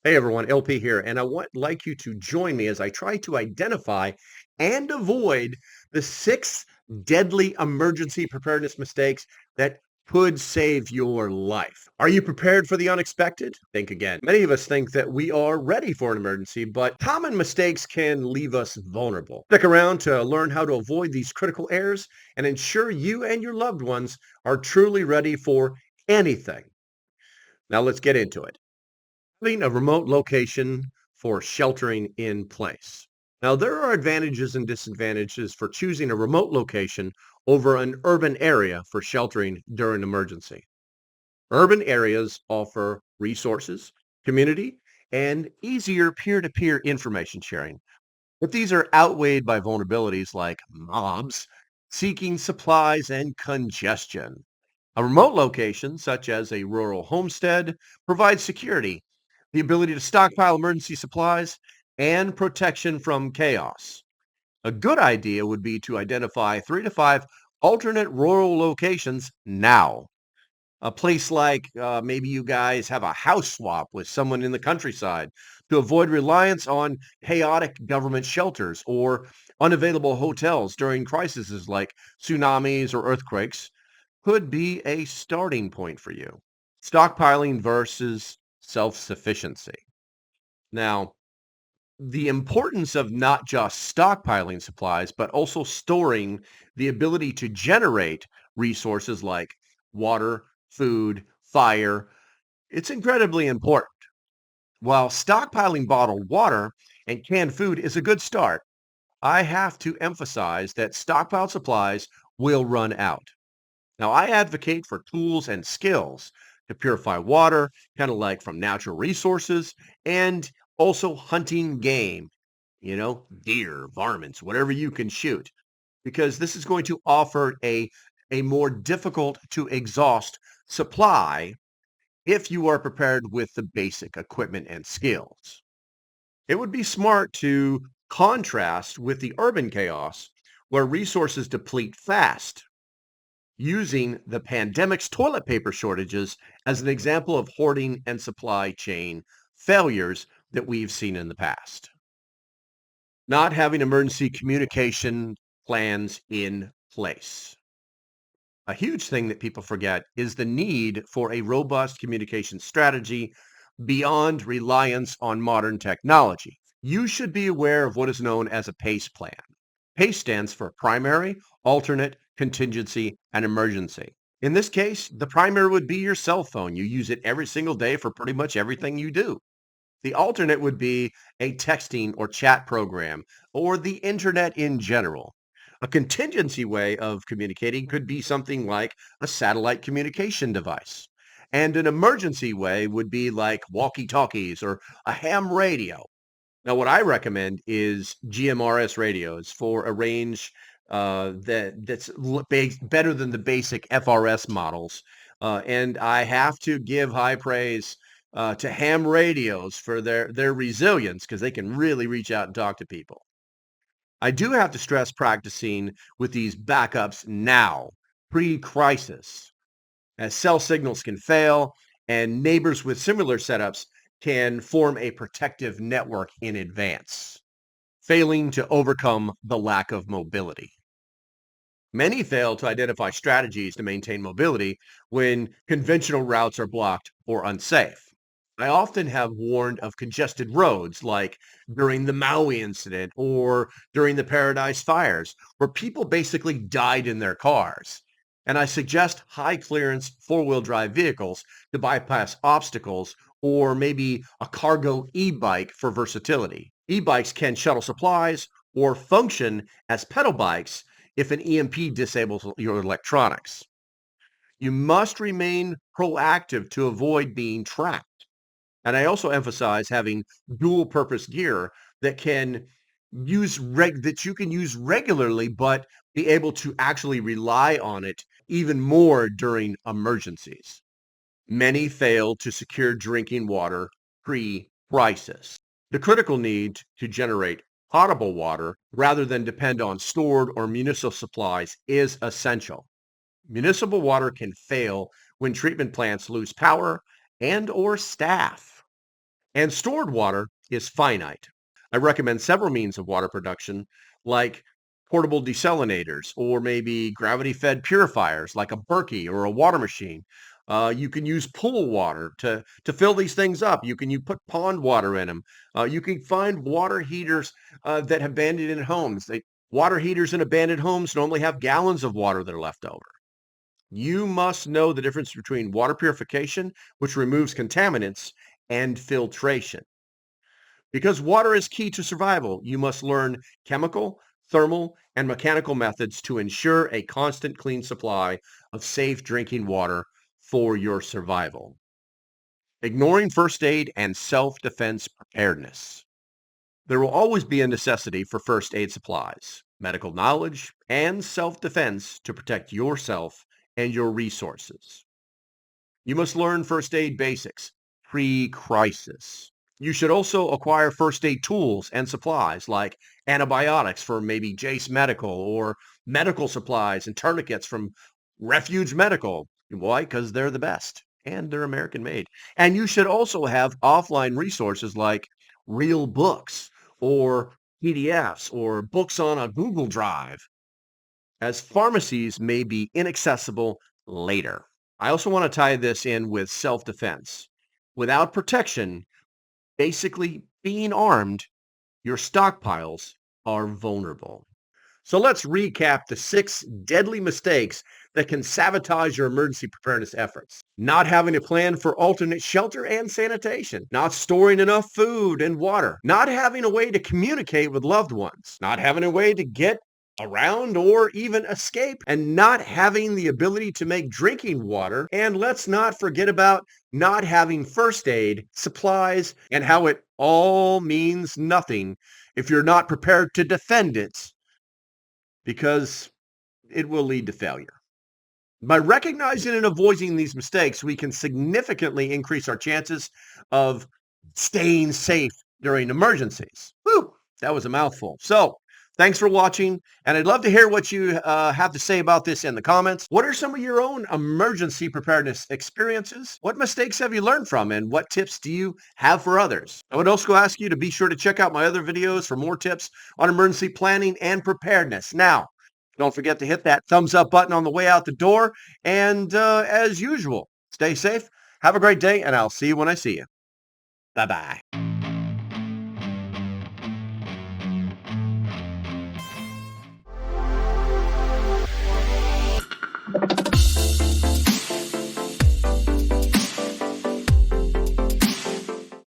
Hey everyone, LP here, and I would like you to join me as I try to identify and avoid the 6 deadly emergency preparedness mistakes that could save your life. Are you prepared for the unexpected? Think again. Many of us think that we are ready for an emergency, but common mistakes can leave us vulnerable. Stick around to learn how to avoid these critical errors and ensure you and your loved ones are truly ready for anything. Now let's get into it. Having a remote location for sheltering in place. Now, there are advantages and disadvantages for choosing a remote location over an urban area for sheltering during an emergency. Urban areas offer resources, community, and easier peer-to-peer information sharing. But these are outweighed by vulnerabilities like mobs, seeking supplies, and congestion. A remote location, such as a rural homestead, provides security, the ability to stockpile emergency supplies, and protection from chaos. A good idea would be to identify 3 to 5 alternate rural locations now. A place like maybe you guys have a house swap with someone in the countryside to avoid reliance on chaotic government shelters or unavailable hotels during crises like tsunamis or earthquakes could be a starting point for you. Stockpiling versus self-sufficiency. Now, the importance of not just stockpiling supplies, but also storing the ability to generate resources like water, food, fire, it's incredibly important. While stockpiling bottled water and canned food is a good start, I have to emphasize that stockpiled supplies will run out. Now, I advocate for tools and skills to purify water, kind of like from natural resources, and also hunting game, deer, varmints, whatever you can shoot, because this is going to offer a more difficult to exhaust supply if you are prepared with the basic equipment and skills. It would be smart to contrast with the urban chaos where resources deplete fast, using the pandemic's toilet paper shortages as an example of hoarding and supply chain failures that we've seen in the past. Not having emergency communication plans in place. A huge thing that people forget is the need for a robust communication strategy beyond reliance on modern technology. You should be aware of what is known as a PACE plan. PACE stands for primary, alternate, contingency, and emergency. In this case, the primary would be your cell phone. You use it every single day for pretty much everything you do. The alternate would be a texting or chat program or the internet in general. A contingency way of communicating could be something like a satellite communication device. And an emergency way would be like walkie-talkies or a ham radio. Now, what I recommend is GMRS radios for a range that's better than the basic FRS models. And I have to give high praise to ham radios for their resilience because they can really reach out and talk to people. I do have to stress practicing with these backups now, pre-crisis, as cell signals can fail and neighbors with similar setups can form a protective network in advance, failing to overcome the lack of mobility. Many fail to identify strategies to maintain mobility when conventional routes are blocked or unsafe. I often have warned of congested roads, like during the Maui incident or during the Paradise fires, where people basically died in their cars. And I suggest high clearance four-wheel drive vehicles to bypass obstacles or maybe a cargo e-bike for versatility. E-bikes can shuttle supplies or function as pedal bikes if an EMP disables your electronics. You must remain proactive to avoid being trapped. And I also emphasize having dual purpose gear that can that you can use regularly, but be able to actually rely on it even more during emergencies. Many fail to secure drinking water pre-crisis. The critical need to generate potable water rather than depend on stored or municipal supplies is essential. Municipal water can fail when treatment plants lose power and or staff. and stored water is finite. I recommend several means of water production, like portable desalinators or maybe gravity-fed purifiers like a Berkey or a water machine. You can use pool water to fill these things up. You put pond water in them. You can find water heaters that have abandoned homes. Water heaters in abandoned homes normally have gallons of water that are left over. You must know the difference between water purification, which removes contaminants, and filtration. Because water is key to survival, you must learn chemical, thermal, and mechanical methods to ensure a constant clean supply of safe drinking water for your survival. Ignoring first aid and self-defense preparedness. There will always be a necessity for first aid supplies, medical knowledge, and self-defense to protect yourself and your resources. You must learn first aid basics pre-crisis. You should also acquire first aid tools and supplies like antibiotics for maybe Jace Medical or medical supplies and tourniquets from Refuge Medical. Why? Because they're the best and they're American made. And you should also have offline resources like real books or PDFs or books on a Google Drive, as pharmacies may be inaccessible later. I also want to tie this in with self-defense. Without protection, basically being armed, your stockpiles are vulnerable. So let's recap the 6 deadly mistakes that can sabotage your emergency preparedness efforts. Not having a plan for alternate shelter and sanitation. Not storing enough food and water. Not having a way to communicate with loved ones. Not having a way to get around or even escape, and not having the ability to make drinking water. And let's not forget about not having first aid, supplies, and how it all means nothing if you're not prepared to defend it, because it will lead to failure. By recognizing and avoiding these mistakes, we can significantly increase our chances of staying safe during emergencies. Whew, that was a mouthful. So thanks for watching, and I'd love to hear what you have to say about this in the comments. What are some of your own emergency preparedness experiences? What mistakes have you learned from, and what tips do you have for others? I would also ask you to be sure to check out my other videos for more tips on emergency planning and preparedness. Now, don't forget to hit that thumbs up button on the way out the door, and as usual, stay safe, have a great day, and I'll see you when I see you. Bye-bye.